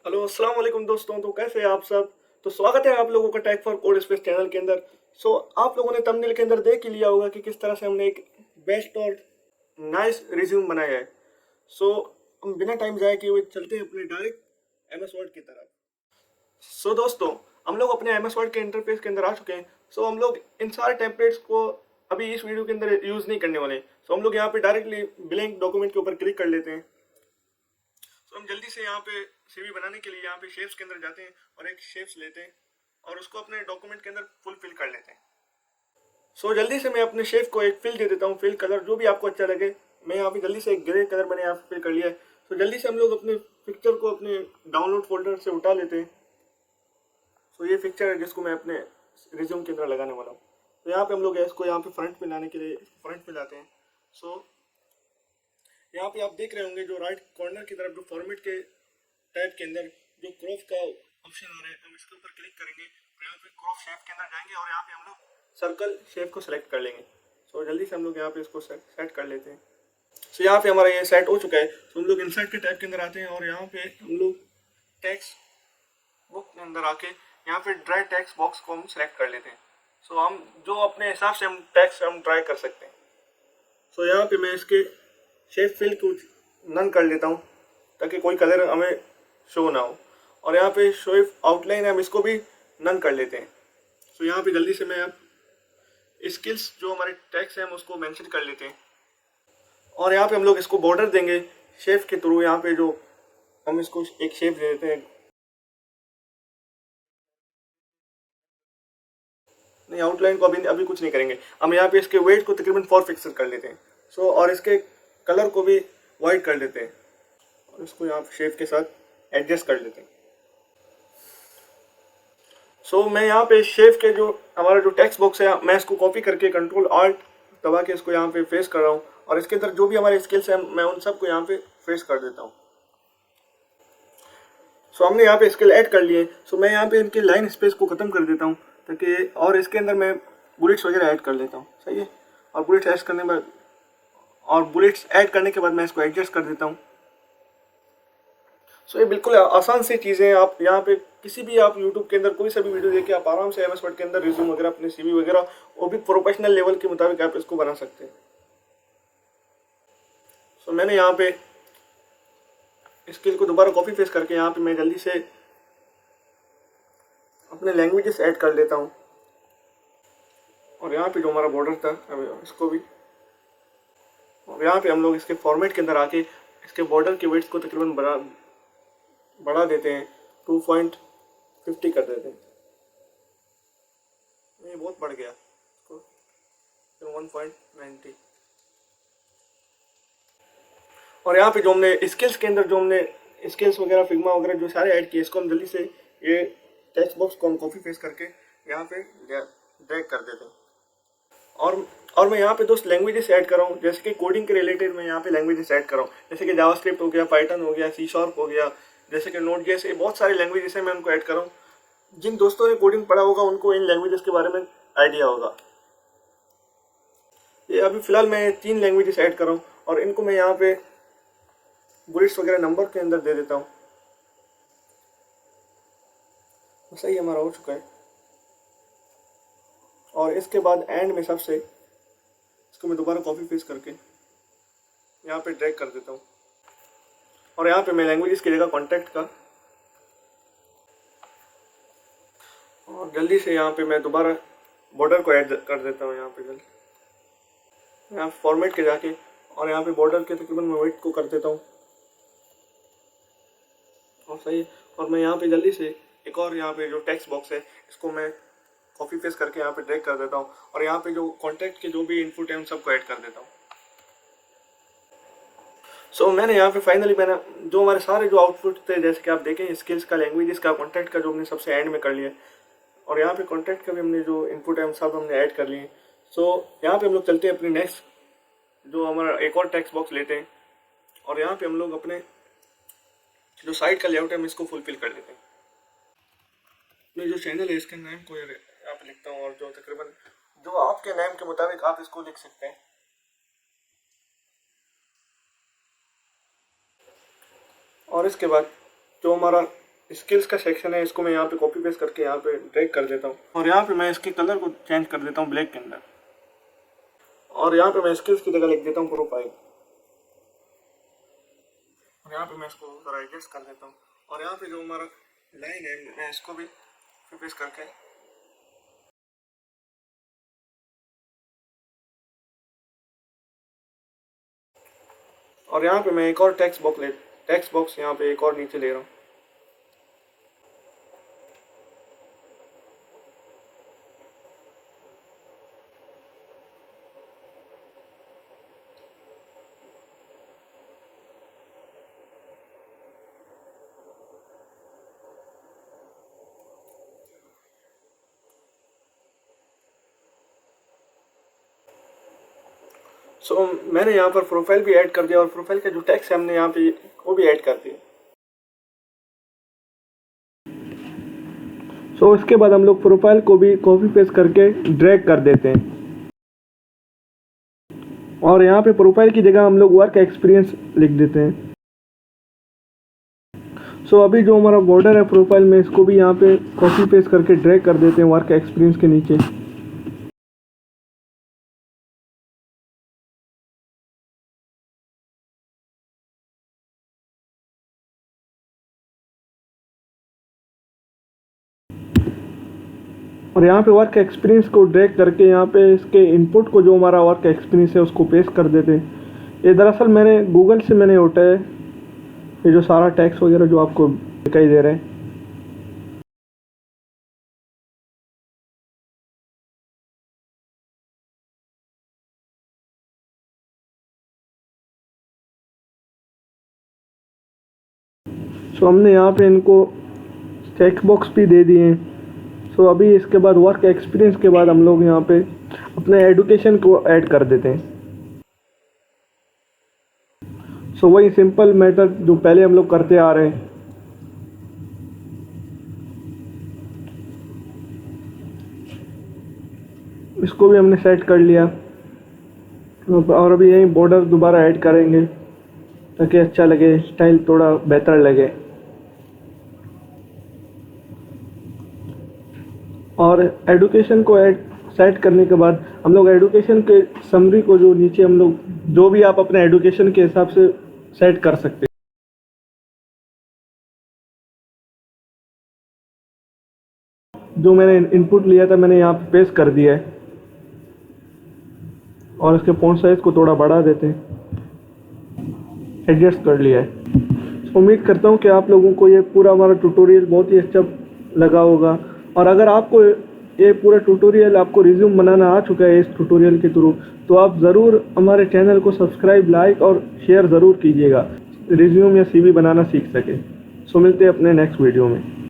Hello अस्सलाम वालेकुम दोस्तों। तो कैसे हैं आप सब। तो स्वागत है आप लोगों का tech for code space channel के अंदर। आप लोगों ने थंबनेल के अंदर देख ही लिया होगा कि किस तरह से हमने एक बेस्ट और नाइस रिज्यूम बनाया है। हम बिना टाइम जाए किए हुए चलते हैं अपने डायरेक्ट एमएस वर्ड की तरफ। दोस्तों, हम लोग अपने एमएस वर्ड के इंटरफेस के अंदर आ चुके हैं। हम लोग इन सारे टेम्पलेट्स को अभी इस वीडियो के अंदर यूज़ नहीं करने वाले। हम लोग यहाँ पे डायरेक्टली ब्लैंक डॉक्यूमेंट के ऊपर क्लिक कर लेते हैं। हम जल्दी से यहाँ पे सीवी बनाने के लिए यहाँ पे शेप्स के अंदर जाते हैं और एक शेप्स लेते हैं और उसको अपने डॉक्यूमेंट के अंदर फुल फिल कर लेते हैं। जल्दी से मैं अपने शेप को एक फिल दे देता हूँ, फिल कलर जो भी आपको अच्छा लगे। मैं यहाँ पे जल्दी से एक ग्रे कलर मैंने यहाँ पे फिल कर लिया है। जल्दी से हम लोग अपने पिक्चर को अपने डाउनलोड फोल्डर से उठा लेते हैं। ये पिक्चर है जिसको मैं अपने रिज्यूम के अंदर लगाने वाला हूँ। यहाँ पे हम लोग इसको यहाँ पे फ्रंट पे लाने के लिए फ्रंट पे लाते हैं। यहाँ पे आप देख रहे होंगे जो राइट कॉर्नर की तरफ जो फॉर्मेट के टैब के अंदर जो क्रॉप का ऑप्शन आ रहा है, हम इसके ऊपर क्लिक करेंगे तो यहाँ पे क्रॉप शेप के अंदर जाएंगे और यहाँ पे हम लोग सर्कल शेप को सिलेक्ट कर लेंगे। जल्दी से हम लोग यहाँ पे इसको सेट कर लेते हैं। यहाँ पे हमारा ये सेट हो चुका है। हम लोग इंसर्ट के टैब के अंदर आते हैं और यहाँ पे हम लोग टेक्स्ट बुक के अंदर आके यहाँ पे ड्राई टेक्स्ट बॉक्स को हम सिलेक्ट कर लेते हैं। हम जो अपने हिसाब से हम टेक्स्ट हम ट्राई कर सकते हैं। यहाँ पे मैं इसके शेप फिल को नन कर लेता हूँ ताकि कोई कलर हमें शो ना हो। और यहाँ पे शो आउटलाइन है, हम इसको भी नन कर लेते हैं। यहाँ पे जल्दी से मैं अब स्किल्स जो हमारे टेक्स्ट है हम उसको मेंशन कर लेते हैं और यहाँ पे हम लोग इसको बॉर्डर देंगे शेप के थ्रू। यहाँ पे जो हम इसको एक शेप दे देते हैं, नहीं आउटलाइन को अभी कुछ नहीं करेंगे। हम यहाँ पे इसके वेट को तकरीबन 4 पिक्सल कर लेते हैं। और इसके कलर को भी वाइट कर लेते हैं और इसको यहाँ पे शेप के साथ एडजस्ट कर लेते हैं। मैं यहाँ पे शेप के जो हमारा जो टेक्स्ट बॉक्स है मैं इसको कॉपी करके कंट्रोल आल्ट दबा के इसको यहाँ पे फेस कर रहा हूँ और इसके अंदर जो भी हमारे स्किल्स हैं मैं उन सबको यहाँ पे फेस कर देता हूँ। हमने यहाँ पे स्किल ऐड कर लिए। मैं यहाँ पे इनकी लाइन स्पेस को ख़त्म कर देता हूँ ताकि और इसके अंदर मैं बुलेट्स वगैरह ऐड कर लेता हूँ। सही है। और बुलेट्स ऐड करने के बाद मैं इसको एडजस्ट कर देता हूँ। ये बिल्कुल आसान सी चीज़ें हैं। आप यहाँ पे किसी भी आप यूट्यूब के अंदर कोई सा भी वीडियो देख के आप आराम से एमएस वर्ड के अंदर रिज्यूम वगैरह अपने सीवी वगैरह वो भी प्रोफेशनल लेवल के मुताबिक आप इसको बना सकते हैं। मैंने यहाँ पे स्किल को दोबारा कॉपी पेस्ट करके यहाँ पे मैं जल्दी से अपने लैंग्वेजेस ऐड कर लेता हूँ और यहाँ पे जो हमारा बॉर्डर था इसको भी, और यहाँ पे हम लोग इसके फॉर्मेट के अंदर आके इसके बॉर्डर के वेट्स को तकरीबन बढ़ा देते हैं, 2.50 कर देते हैं। ये बहुत बढ़ गया, 1.90। और यहाँ पे जो हमने स्किल्स के अंदर जो हमने स्किल्स वगैरह फिग्मा वगैरह जो सारे ऐड किए इसको हम जल्दी से ये टेक्स्ट बॉक्स को हम कॉपी पेस्ट करके यहाँ पे ड्रैग कर देते हैं। और मैं यहाँ पे दोस्त लैंग्वेजेस ऐड कर रहा हूँ, जैसे कि कोडिंग के रिलेटेड मैं यहाँ पे लैंग्वेजेस ऐड कर रहा हूँ, जैसे कि जावास्क्रिप्ट हो गया, पाइथन हो गया, सी शार्प हो गया, जैसे कि नोट जैसे बहुत सारे लैंग्वेजेस हैं मैं उनको ऐड कर रहा हूँ। जिन दोस्तों ने कोडिंग पढ़ा होगा उनको इन लैंग्वेजेस के बारे में आइडिया होगा। ये अभी फिलहाल मैं 3 लैंग्वेजेस ऐड कर रहा हूँ और इनको मैं यहाँ पे बुलेट्स वगैरह नंबर के अंदर दे देता हूँ। सही हमारा हो चुका है। और इसके बाद एंड में सबसे इसको मैं दोबारा कॉपी पेस्ट करके यहाँ पे ड्रैग कर देता हूँ और यहाँ पे मैं लैंग्वेजेस की जगह कॉन्टैक्ट का और जल्दी से यहाँ पे मैं दोबारा बॉर्डर को ऐड कर देता हूँ। यहाँ पे जल्दी यहाँ फॉर्मेट के जाके और यहाँ पे बॉर्डर के तकरीबन मैं वेट को कर देता हूँ और सही। और मैं यहाँ पे जल्दी से एक और यहाँ पे जो टेक्स्ट बॉक्स है इसको मैं कॉपी पेस्ट करके यहाँ पे ड्रैग कर देता हूँ और यहाँ पे जो कॉन्टैक्ट के जो भी इनपुट है उन सबको ऐड कर देता हूँ। मैंने यहाँ पे फाइनली मैंने जो हमारे सारे जो आउटपुट थे जैसे कि आप देखें स्किल्स का, लैंग्वेजेस का, कॉन्टैक्ट का जो हमने सबसे एंड में कर लिया और यहाँ पे कॉन्टैक्ट का भी हमने जो इनपुट है हम सब हमने ऐड कर लिए। यहाँ पे हम लोग चलते हैं अपनी नेक्स्ट जो हमारा एक और टेक्स्ट बॉक्स लेते हैं और यहाँ पे हम लोग अपने जो साइट का लेआउट है हम इसको फुलफिल कर लेते हैं। मैं जो चैनल है इसके नाम को यहाँ पे लिखता हूँ और जो तकरीबन जो आपके नाम के मुताबिक आप इसको लिख सकते हैं। और इसके बाद जो हमारा स्किल्स का सेक्शन है, इसको मैं यहाँ पे कॉपी पेस्ट करके यहाँ पे ड्रैग कर देता हूँ और यहाँ पे मैं इसके कलर को चेंज कर देता हूँ ब्लैक के अंदर। और यहाँ पे मैं स्किल्स की जगह लिख देता हूँ प्रोफाइल और यहाँ पे मैं इसको जरा एडजस्ट कर देता हूँ। और यहाँ पे जो हमारा लाइन है मैं इसको भी पेस्ट करके और यहाँ पे मैं एक और टेक्स्ट बॉक्स यहाँ पे एक और नीचे ले रहा हूँ। मैंने यहाँ पर प्रोफाइल भी ऐड कर दिया और प्रोफाइल का जो टेक्स्ट है हमने यहाँ पे वो भी ऐड कर दिया। इसके बाद हम लोग प्रोफाइल को भी कॉपी पेस्ट करके ड्रैग कर देते हैं और यहाँ पे प्रोफाइल की जगह हम लोग वर्क एक्सपीरियंस लिख देते हैं। अभी जो हमारा बॉर्डर है प्रोफाइल में, इसको भी यहाँ पे कॉपी पेस्ट करके ड्रैग कर देते हैं वर्क एक्सपीरियंस के नीचे। और यहाँ पे वर्क एक्सपीरियंस को ड्रैग करके यहाँ पे इसके इनपुट को जो हमारा वर्क एक्सपीरियंस है उसको पेस्ट कर देते हैं। ये दरअसल मैंने गूगल से मैंने उठाया है, ये जो सारा टैक्स वगैरह जो आपको दिखाई दे रहा है। हमने यहाँ पे इनको टेक्स्ट बॉक्स भी दे दिए हैं। अभी इसके बाद वर्क एक्सपीरियंस के बाद हम लोग यहाँ पे अपने एजुकेशन को ऐड कर देते हैं। वही सिंपल मेथड जो पहले हम लोग करते आ रहे हैं। इसको भी हमने सेट कर लिया और अभी यही बॉर्डर दोबारा ऐड करेंगे ताकि अच्छा लगे, स्टाइल थोड़ा बेहतर लगे। और एजुकेशन को सेट करने के बाद हम लोग एजुकेशन के समरी को जो नीचे हम लोग जो भी आप अपने एजुकेशन के हिसाब से सेट कर सकते हैं। जो मैंने इनपुट लिया था मैंने यहाँ पे पेस्ट कर दिया है और इसके फॉन्ट साइज को थोड़ा बढ़ा देते हैं, एडजस्ट कर लिया है। उम्मीद करता हूँ कि आप लोगों को ये पूरा हमारा ट्यूटोरियल बहुत ही अच्छा लगा होगा। और अगर आपको ये पूरा ट्यूटोरियल आपको रिज्यूम बनाना आ चुका है इस ट्यूटोरियल के थ्रू, तो आप ज़रूर हमारे चैनल को सब्सक्राइब, लाइक और शेयर ज़रूर कीजिएगा, रिज्यूम या CV बनाना सीख सके। मिलते हैं अपने नेक्स्ट वीडियो में।